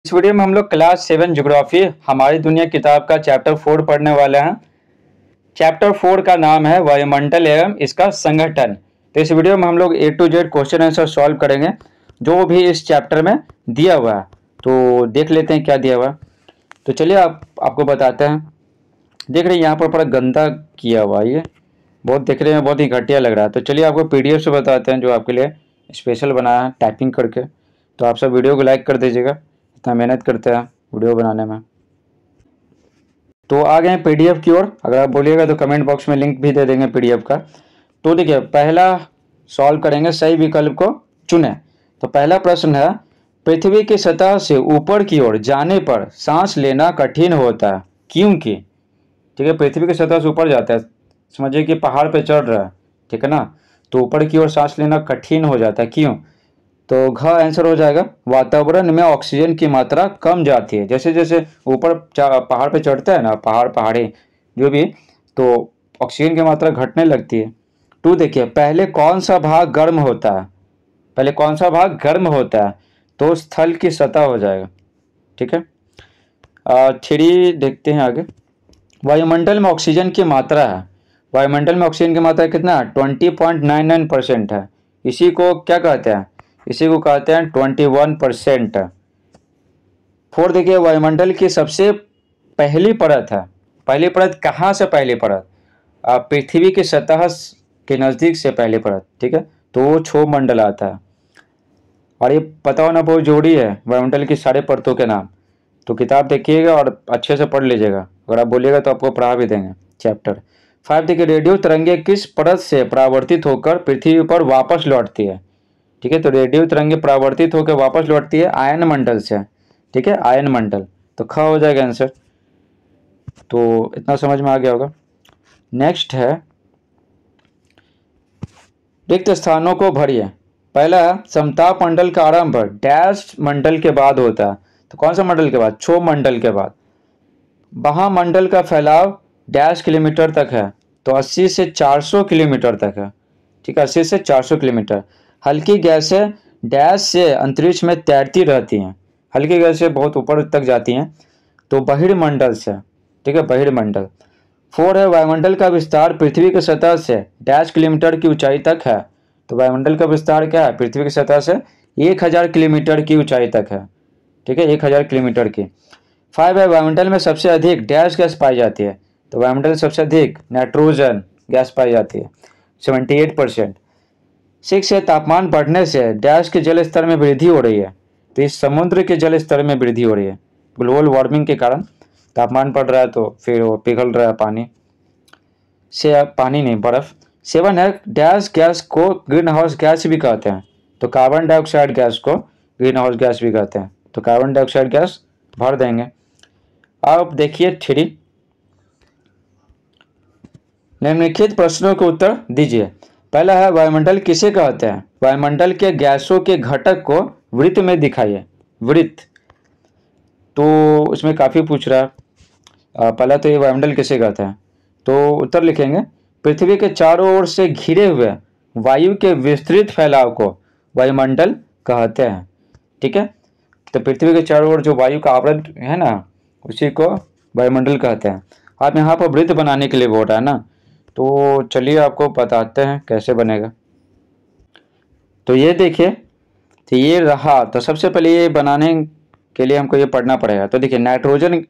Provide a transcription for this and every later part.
इस वीडियो में हम लोग क्लास 7 ज्योग्राफी हमारी दुनिया किताब का चैप्टर 4 पढ़ने वाले हैं। चैप्टर 4 का नाम है वायुमंडल एवं इसका संगठन। तो इस वीडियो में हम लोग A to Z question answer solve करेंगे जो भी इस चैप्टर में दिया हुआ है। तो देख लेते हैं क्या दिया हुआ है। तो चलिए आपको बताते हैं। देख रहे हैं यहाँ पर बड़ा गंदा किया हुआ है, ये बहुत देखने में बहुत ही घटिया लग रहा है। तो चलिए आपको PDF से बताते हैं जो आपके लिए स्पेशल बनाया है टाइपिंग करके। तो आप सब वीडियो को लाइक कर दीजिएगा, इतना मेहनत करते हैं वीडियो बनाने में। तो आ गए PDF की ओर। अगर आप बोलिएगा तो कमेंट बॉक्स में लिंक भी दे देंगे PDF का। तो देखिए पहला सॉल्व करेंगे, सही विकल्प को चुने। तो पहला प्रश्न है, पृथ्वी की सतह से ऊपर की ओर जाने पर सांस लेना कठिन होता है, क्योंकि? ठीक है, पृथ्वी की सतह से ऊपर जाता है, समझिए कि पहाड़ पे चढ़ रहा है, ठीक है ना, तो ऊपर की ओर सांस लेना कठिन हो जाता है, क्यों? तो घ आंसर हो जाएगा, वातावरण में ऑक्सीजन की मात्रा कम जाती है। जैसे जैसे ऊपर पहाड़ पे चढ़ते हैं ना, पहाड़ी जो भी, तो ऑक्सीजन की मात्रा घटने लगती है। 2 देखिए, पहले कौन सा भाग गर्म होता है? पहले कौन सा भाग गर्म होता है? तो स्थल की सतह हो जाएगा, ठीक है। 3 देखते हैं आगे। वायुमंडल में ऑक्सीजन की मात्रा है, वायुमंडल में ऑक्सीजन की मात्रा कितना है? 20.99% है। इसी को क्या कहते हैं? इसी को कहते हैं 21%। 4 देखिए, वायुमंडल की सबसे पहली परत है। पहली परत कहाँ से पहली परत? पृथ्वी की सतह के नज़दीक से पहली परत, ठीक है, तो वो क्षोभ मंडल आता है। और ये पता होना बहुत जरूरी है वायुमंडल की सारे परतों के नाम। तो किताब देखिएगा और अच्छे से पढ़ लीजिएगा, अगर आप बोलिएगा तो आपको पढ़ा भी देंगे चैप्टर 5 देखिए, रेडियो तरंगे किस परत से परावर्तित होकर पृथ्वी पर वापस लौटती है? ठीक है, तो रेडियो तरंगे परावर्तित होकर वापस लौटती है आयन मंडल से, ठीक है, आयन मंडल। तो ख हो जाएगा आंसर। तो इतना समझ में आ गया होगा। नेक्स्ट है, रिक्त स्थानों को भरिए। पहला समताप मंडल का आरंभ डैश मंडल के बाद होता है। तो कौन सा मंडल के बाद? क्षोभ मंडल के बाद। महामंडल का फैलाव डैश किलोमीटर तक है, तो 80 से 400 किलोमीटर तक है, ठीक है, 80 से 400 किलोमीटर। हल्की गैसें डैश से अंतरिक्ष में तैरती रहती हैं, हल्की गैसें बहुत ऊपर तक जाती हैं, तो बहिर्मंडल से, ठीक है, बहिर्मंडल। 4 है, वायुमंडल का विस्तार पृथ्वी की सतह से डैश किलोमीटर की ऊंचाई तक है। तो वायुमंडल का विस्तार क्या है? पृथ्वी की सतह से 1000 किलोमीटर की ऊंचाई तक है, ठीक है, 1000 किलोमीटर की। 5 है, वायुमंडल में सबसे अधिक डैश गैस पाई जाती है। तो वायुमंडल में सबसे अधिक नाइट्रोजन गैस पाई जाती है, 78%। 6 है, तापमान बढ़ने से डैश के जल स्तर में वृद्धि हो रही है। तो इस समुद्र के जल स्तर में वृद्धि हो रही है, ग्लोबल वार्मिंग के कारण तापमान बढ़ रहा है, तो फिर वो पिघल रहा है पानी से, पानी नहीं, बर्फ। 7 है, डैश गैस को ग्रीन हाउस गैस भी कहते हैं। तो कार्बन डाइऑक्साइड गैस को ग्रीन हाउस गैस भी कहते हैं। तो कार्बन डाइऑक्साइड गैस भर देंगे। अब देखिए 3, निम्नलिखित प्रश्नों के उत्तर दीजिए। पहला है, वायुमंडल किसे कहते हैं? वायुमंडल के गैसों के घटक को वृत्त में दिखाइए। वृत्त, तो इसमें काफ़ी पूछ रहा है। पहला तो ये वायुमंडल किसे कहते हैं, तो उत्तर लिखेंगे, पृथ्वी के चारों ओर से घिरे हुए वायु के विस्तृत फैलाव को वायुमंडल कहते हैं, ठीक है। तो पृथ्वी के चारों ओर जो वायु का आवरण है ना, उसी को वायुमंडल कहते हैं। आप यहाँ पर वृत्त बनाने के लिए बोल रहा है ना, तो चलिए आपको बताते हैं कैसे बनेगा। तो ये देखिए, तो ये रहा। तो सबसे पहले ये बनाने के लिए हमको ये पढ़ना पड़ेगा। तो देखिए, नाइट्रोजन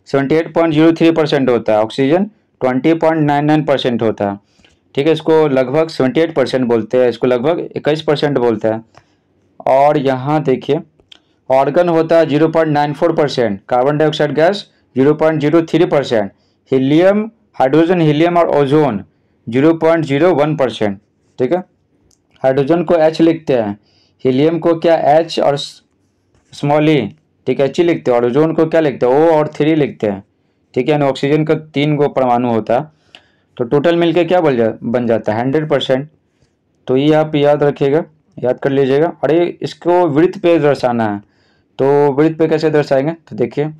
78.03% होता है, ऑक्सीजन 20.99% होता है, ठीक है। इसको लगभग 78% बोलते हैं, इसको लगभग 21% बोलते हैं। और यहाँ देखिए, ऑर्गन होता है 0.94%, carbon dioxide gas 0.03%, helium, hydrogen, helium और ओजोन 0.01%, ठीक है। हाइड्रोजन को H लिखते हैं, हीलियम को क्या H और स्मॉल e, ठीक है, H लिखते हैं, और ओजोन को क्या लिखते हैं? O और 3 लिखते हैं, ठीक है। ऑक्सीजन का 3 गो परमाणु होता है, तो टोटल मिलके क्या बन जाता है? 100%। तो ये आप याद रखिएगा, याद कर लीजिएगा। और ये इसको वृत्त पे दर्शाना है, तो वृत्त पे कैसे दर्शाएंगे? तो देखिए,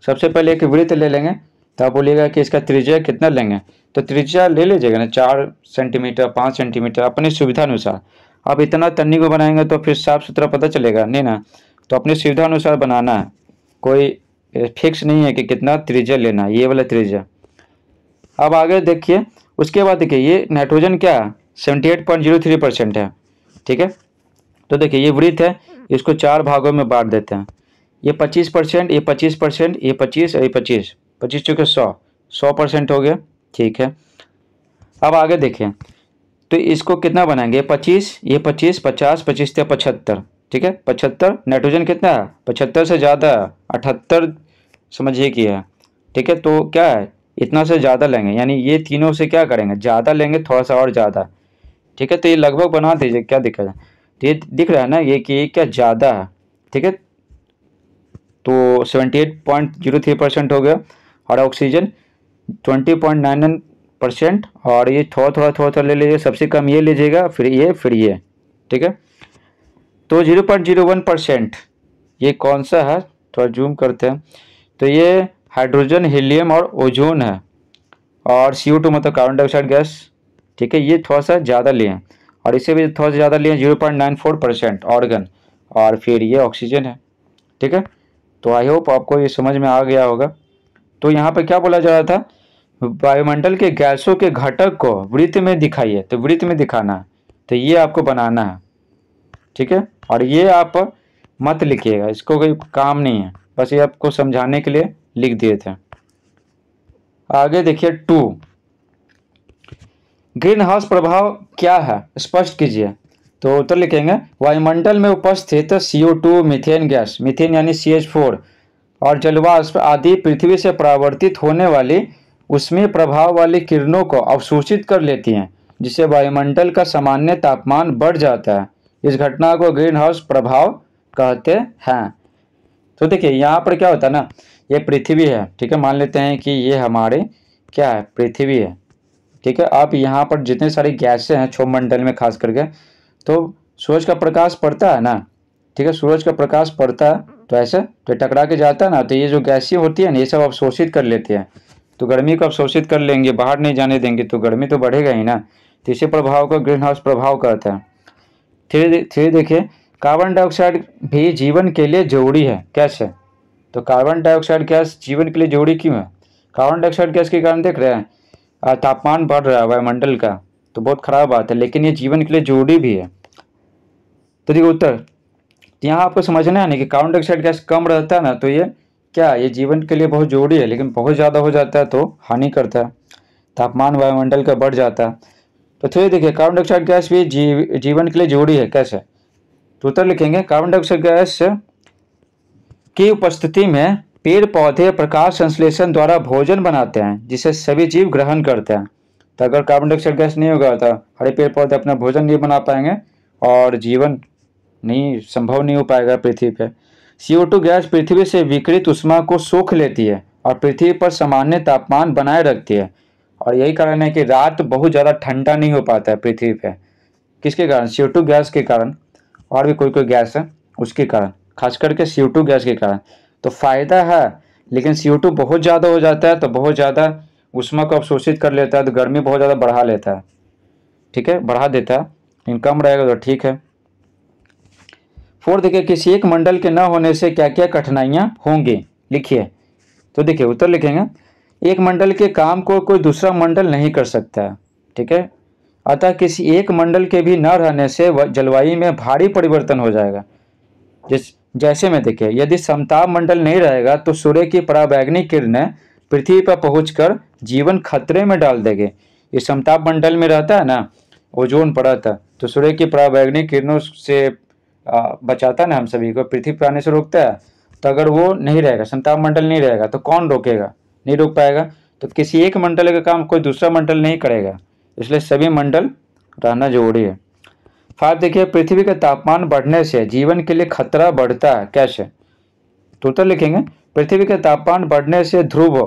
सबसे पहले एक वृत्त ले लेंगे, तो आप बोलिएगा कि इसका त्रिज्या कितना लेंगे, तो त्रिज्या ले लीजिएगा ना, 4 सेंटीमीटर, 5 सेंटीमीटर, अपनी सुविधा अनुसार। आप इतना तन्नी को बनाएंगे तो फिर साफ सुथरा पता चलेगा नहीं ना, तो अपनी सुविधा अनुसार बनाना है। कोई फिक्स नहीं है कि कितना त्रिज्या लेना है, ये वाला त्रिज्या। अब आगे देखिए, उसके बाद देखिए ये नाइट्रोजन क्या 78.03% है, ठीक है। तो देखिए ये वृत्त है, इसको 4 भागों में बांट देते हैं। ये 25%, ये 25%, ये 25 और ये 25, 25 चुके 100% हो गया, ठीक है। अब आगे देखें तो इसको कितना बनाएंगे, 25, ये 25, 50, 25 से 75, ठीक है। 75 नाइट्रोजन कितना है, 75 से ज़्यादा 78 समझिए कि है, ठीक है। तो क्या है, इतना से ज़्यादा लेंगे, यानी ये तीनों से क्या करेंगे, ज़्यादा लेंगे, थोड़ा सा और ज़्यादा, ठीक है। तो ये लगभग बना दीजिए, क्या दिक्कत है। तो ये दिख रहा है ना ये कि ये क्या ज़्यादा है, ठीक है। तो 78.03% हो गया, और ऑक्सीजन 20.99%, और ये थोड़ा ले लीजिए, सबसे कम ये लीजिएगा, फिर ये, ठीक है। तो 0.01% ये कौन सा है, थोड़ा जूम करते हैं। तो ये हाइड्रोजन, हीलियम और ओजोन है, और CO2 मतलब कार्बन डाइऑक्साइड गैस, ठीक है। ये थोड़ा सा ज़्यादा लिए, और इसे भी थोड़ा सा ज़्यादा लिए 0.94% ऑर्गन, और फिर ये ऑक्सीजन है, ठीक है। तो आई होप आपको ये समझ में आ गया होगा। तो यहाँ पर क्या बोला जा रहा था, वायुमंडल के गैसों के घटक को वृत्त में दिखाइए, तो वृत्त में दिखाना है, तो ये आपको बनाना है, ठीक है। और ये आप मत लिखिएगा, इसको कोई काम नहीं है, बस ये आपको समझाने के लिए लिख दिए थे। आगे देखिए 2, ग्रीन हाउस प्रभाव क्या है, स्पष्ट कीजिए। तो उत्तर लिखेंगे, वायुमंडल में उपस्थित CO2, मीथेन गैस, मीथेन यानी CH4, और जलवाष्प आदि पृथ्वी से परावर्तित होने वाली उसमें प्रभाव वाली किरणों को अवशोषित कर लेती हैं, जिससे वायुमंडल का सामान्य तापमान बढ़ जाता है। इस घटना को ग्रीन हाउस प्रभाव कहते हैं। तो देखिए यहाँ पर क्या होता है ना, ये पृथ्वी है, ठीक है। मान लेते हैं कि ये हमारे क्या है, पृथ्वी है, ठीक है। आप यहाँ पर जितने सारी गैसें हैं क्षोभमंडल में खास करके, तो सूरज का प्रकाश पड़ता है ना, ठीक है। सूरज का प्रकाश पड़ता है तो ऐसे तो टकरा के जाता है ना, तो ये जो गैसें होती है ना, ये सब अवशोषित कर लेते हैं, तो गर्मी को अवशोषित कर लेंगे, बाहर नहीं जाने देंगे, तो गर्मी तो बढ़ेगा ही ना। तो इसी प्रभाव को ग्रीन हाउस प्रभाव कहते हैं। फिर देखिए, कार्बन डाइऑक्साइड भी जीवन के लिए जरूरी है, कैसे। तो कार्बन डाइऑक्साइड गैस जीवन के लिए जरूरी क्यों है, कार्बन डाइऑक्साइड गैस के कारण देख रहे हैं तापमान बढ़ रहा है वायुमंडल का, तो बहुत खराब बात है, लेकिन ये जीवन के लिए जरूरी भी है। तो देखिए उत्तर, यहाँ आपको समझना है ना कि कार्बन डाइऑक्साइड गैस कम रहता है ना, तो ये क्या, ये जीवन के लिए बहुत जरूरी है, लेकिन बहुत ज़्यादा हो जाता है तो हानि करता है, तापमान वायुमंडल का बढ़ जाता है। तो फिर देखिए कार्बन डाइऑक्साइड गैस भी जीवन के लिए जरूरी है, कैसे। तो उत्तर लिखेंगे, कार्बन डाइऑक्साइड गैस की उपस्थिति में पेड़ पौधे प्रकाश संश्लेषण द्वारा भोजन बनाते हैं, जिसे सभी जीव ग्रहण करते हैं। तो अगर कार्बन डाइऑक्साइड गैस नहीं होगा तो हरे पेड़ पौधे अपना भोजन नहीं बना पाएंगे, और जीवन नहीं संभव नहीं हो पाएगा पृथ्वी पे। CO2 गैस पृथ्वी से विकिरित ऊष्मा को सोख लेती है, और पृथ्वी पर सामान्य तापमान बनाए रखती है, और यही कारण है कि रात बहुत ज़्यादा ठंडा नहीं हो पाता है पृथ्वी पे। किसके कारण, CO2 गैस के कारण, और भी कोई गैस है उसके कारण, खास करके CO2 गैस के कारण। तो फायदा है, लेकिन CO2 बहुत ज़्यादा हो जाता है तो बहुत ज़्यादा ऊष्मा को अवशोषित कर लेता है, तो गर्मी बहुत ज़्यादा बढ़ा लेता है, ठीक है, बढ़ा देता है। लेकिन कम रहेगा तो ठीक है। 4 देखिए, किसी एक मंडल के न होने से क्या क्या कठिनाइयाँ होंगी, लिखिए। तो देखिए उत्तर लिखेंगे, एक मंडल के काम को कोई दूसरा मंडल नहीं कर सकता है, ठीक है। अतः किसी एक मंडल के भी न रहने से जलवायु में भारी परिवर्तन हो जाएगा। जैसे में देखिए, यदि समताप मंडल नहीं रहेगा तो सूर्य की पराबैंगनी किरणें पृथ्वी पर पहुंचकर जीवन खतरे में डाल देंगे। ये समताप मंडल में रहता है ना, ओजोन परत, तो सूर्य की पराबैंगनी किरणों से बचाता है ना हम सभी को, पृथ्वी पर आने से रोकता है। तो अगर वो नहीं रहेगा, समताप मंडल नहीं रहेगा, तो कौन रोकेगा, नहीं रोक पाएगा। तो किसी एक मंडल का काम कोई दूसरा मंडल नहीं करेगा, इसलिए सभी मंडल रहना जरूरी है। 5 देखिए, पृथ्वी का तापमान बढ़ने से जीवन के लिए खतरा बढ़ता है, कैसे। तो उत्तर लिखेंगे, पृथ्वी का तापमान बढ़ने से ध्रुव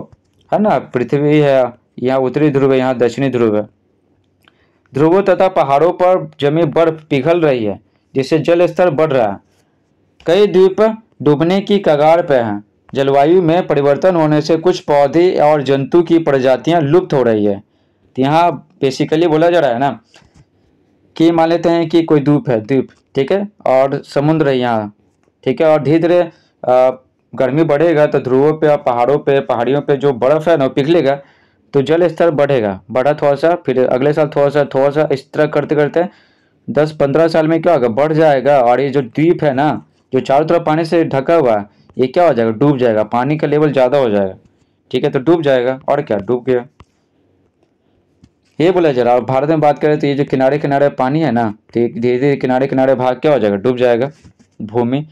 है ना, पृथ्वी है, यहाँ उत्तरी ध्रुव है, यहाँ दक्षिणी ध्रुव है, ध्रुवों तथा पहाड़ों पर जमी बर्फ पिघल रही है, जिससे जल स्तर बढ़ रहा है। कई द्वीप डूबने की कगार पर हैं। जलवायु में परिवर्तन होने से कुछ पौधे और जंतु की प्रजातियां लुप्त हो रही है। तो यहाँ बेसिकली बोला जा रहा है ना कि मान लेते हैं कि कोई द्वीप है, द्वीप, ठीक है, और समुद्र है यहाँ, ठीक है, और धीरे धीरे गर्मी बढ़ेगा तो ध्रुवों पे और पहाड़ों पे पहाड़ियों पे जो बर्फ़ है ना वो पिघलेगा, तो जल स्तर बढ़ेगा, बढ़ा थोड़ा सा, फिर अगले साल थोड़ा सा इस तरह करते करते 10-15 साल में क्या होगा, बढ़ जाएगा। और ये जो द्वीप है ना, जो चारों तरफ पानी से ढका हुआ है, ये क्या हो जाएगा, डूब जाएगा, पानी का लेवल ज़्यादा हो जाएगा। ठीक है, तो डूब जाएगा, और क्या, डूब गया। ये बोला जरा। और भारत में बात करें तो ये जो किनारे किनारे पानी है ना, तो धीरे धीरे किनारे किनारे भाग क्या हो जाएगा, डूब जाएगा भूमि।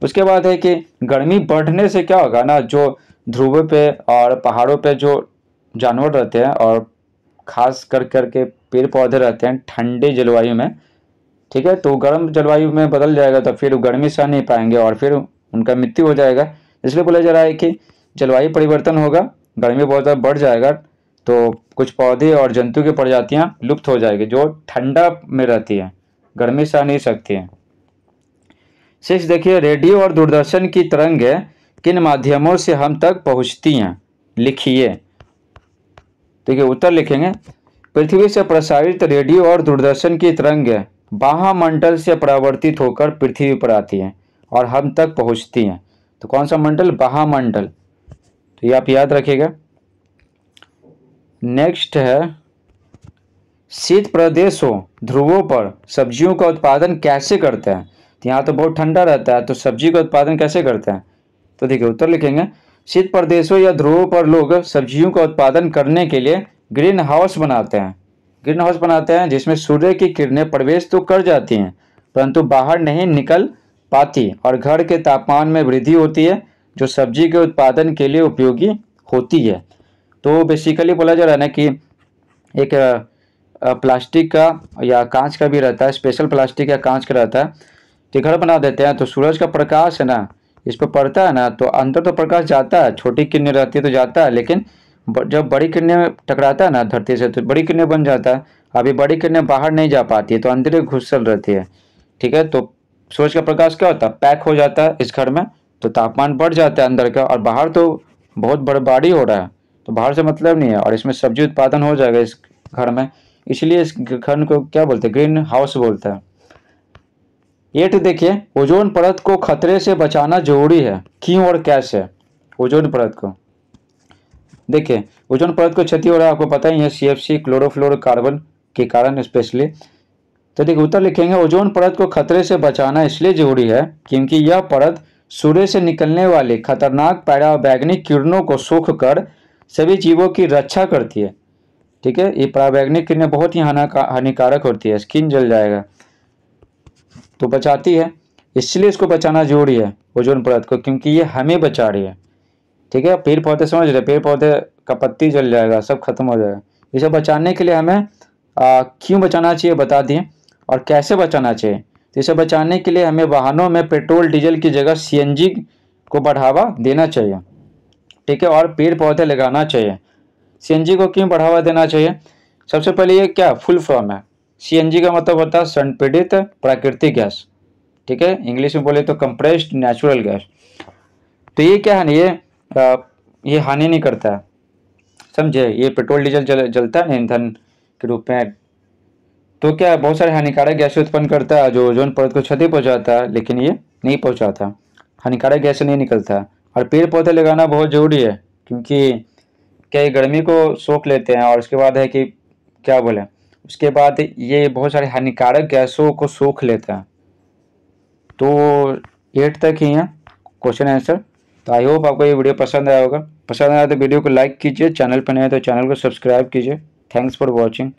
उसके बाद है कि गर्मी बढ़ने से क्या होगा ना, जो ध्रुवों पे और पहाड़ों पे जो जानवर रहते हैं और खास कर करके पेड़ पौधे रहते हैं ठंडे जलवायु में, ठीक है, तो गर्म जलवायु में बदल जाएगा, तो फिर गर्मी सह नहीं पाएंगे और फिर उनका मृत्यु हो जाएगा। इसलिए बोला जा रहा है कि जलवायु परिवर्तन होगा, गर्मी बहुत ज़्यादा बढ़ जाएगा, तो कुछ पौधे और जंतु की प्रजातियां लुप्त हो जाएगी जो ठंडा में रहती है, गर्मी सह नहीं सकती हैं। 6 देखिए, रेडियो और दूरदर्शन की तरंगें किन माध्यमों से हम तक पहुंचती हैं, लिखिए। देखिए उत्तर लिखेंगे, पृथ्वी से प्रसारित रेडियो और दूरदर्शन की तरंगें बाह्यमंडल से परावर्तित होकर पृथ्वी पर आती हैं और हम तक पहुंचती हैं। तो कौन सा मंडल, बाह्यमंडल, तो ये आप याद रखिएगा। नेक्स्ट है, शीत प्रदेशों ध्रुवों पर सब्जियों का उत्पादन कैसे करते हैं। तो यहाँ तो बहुत ठंडा रहता है, तो सब्जी का उत्पादन कैसे करते हैं। तो देखिए उत्तर लिखेंगे, शीत प्रदेशों या ध्रुवों पर लोग सब्जियों का उत्पादन करने के लिए ग्रीन हाउस बनाते हैं। ग्रीन हाउस बनाते हैं जिसमें सूर्य की किरणें प्रवेश तो कर जाती हैं परंतु बाहर नहीं निकल पाती और घर के तापमान में वृद्धि होती है जो सब्जी के उत्पादन के लिए उपयोगी होती है। तो बेसिकली बोला जा रहा है ना कि एक प्लास्टिक का या कांच का भी रहता है, स्पेशल प्लास्टिक या कांच का रहता है, तो घर बना देते हैं, तो सूरज का प्रकाश है ना इस पर पड़ता है ना, तो अंदर तो प्रकाश जाता है, छोटी किरणें रहती है तो जाता है, लेकिन जब बड़ी किरणें टकराता है ना धरती से तो बड़ी किरणें बन जाता है। अभी बड़ी किरणें बाहर नहीं जा पाती है तो अंदर ही घुसल रहती है। ठीक है, तो सूरज का प्रकाश क्या होता है, पैक हो जाता है इस घर में, तो तापमान बढ़ जाता है अंदर का, और बाहर तो बहुत बर्बादी हो रहा है, तो बाहर से मतलब नहीं है, और इसमें सब्जी उत्पादन हो जाएगा इस घर में, इसलिए इस घर को क्या बोलते हैं, ग्रीन हाउस बोलते हैं। ये तो देखिए, ओजोन परत को खतरे से बचाना जरूरी है, क्यों और कैसे। ओजोन परत को देखिए, ओजोन परत को क्षति हो रहा है आपको पता ही है, CFC क्लोरोफ्लोरोकार्बन के कारण स्पेशली। तो देखिए उत्तर लिखेंगे, ओजोन परत को खतरे से बचाना इसलिए जरूरी है क्योंकि यह परत सूर्य से निकलने वाले खतरनाक पराबैंगनी किरणों को सोख कर सभी जीवों की रक्षा करती है। ठीक है, ये पराबैंगनी किरणें बहुत ही हानिकारक होती है, स्किन जल जाएगा, तो बचाती है, इसलिए इसको बचाना जरूरी है ओजोन परत को, क्योंकि ये हमें बचा रही है। ठीक है, पेड़ पौधे समझ रहे, पेड़ पौधे का पत्ती जल जाएगा, सब खत्म हो जाएगा। इसे बचाने के लिए हमें क्यों बचाना चाहिए बता दिए, और कैसे बचाना चाहिए। तो इसे बचाने के लिए हमें वाहनों में पेट्रोल डीजल की जगह CNG को बढ़ावा देना चाहिए। ठीक है, और पेड़ पौधे लगाना चाहिए। CNG को क्यों बढ़ावा देना चाहिए, सबसे पहले ये क्या फुल फॉर्म है, CNG का मतलब होता है संपीड़ित प्राकृतिक गैस। ठीक है, इंग्लिश में बोले तो कंप्रेस्ड नेचुरल गैस। तो ये क्या है ना, ये हानि नहीं करता है, समझे। ये पेट्रोल डीजल जलता है ना ईंधन के रूप में, तो क्या बहुत सारे हानिकारक गैसें उत्पन्न करता है जो ओजोन परत को क्षति पहुंचाता है, लेकिन ये नहीं पहुंचाता, हानिकारक गैसें नहीं निकलता है। और पेड़ पौधे लगाना बहुत जरूरी है क्योंकि क्या ये गर्मी को सोख लेते हैं, और उसके बाद है कि क्या बोले, उसके बाद ये बहुत सारे हानिकारक गैसों को सोख लेता है। तो 8 तक ही है क्वेश्चन आंसर। तो आई होप आपको ये वीडियो पसंद आया होगा, पसंद आया तो वीडियो को लाइक कीजिए, चैनल पर नए तो चैनल को सब्सक्राइब कीजिए। Thanks for watching.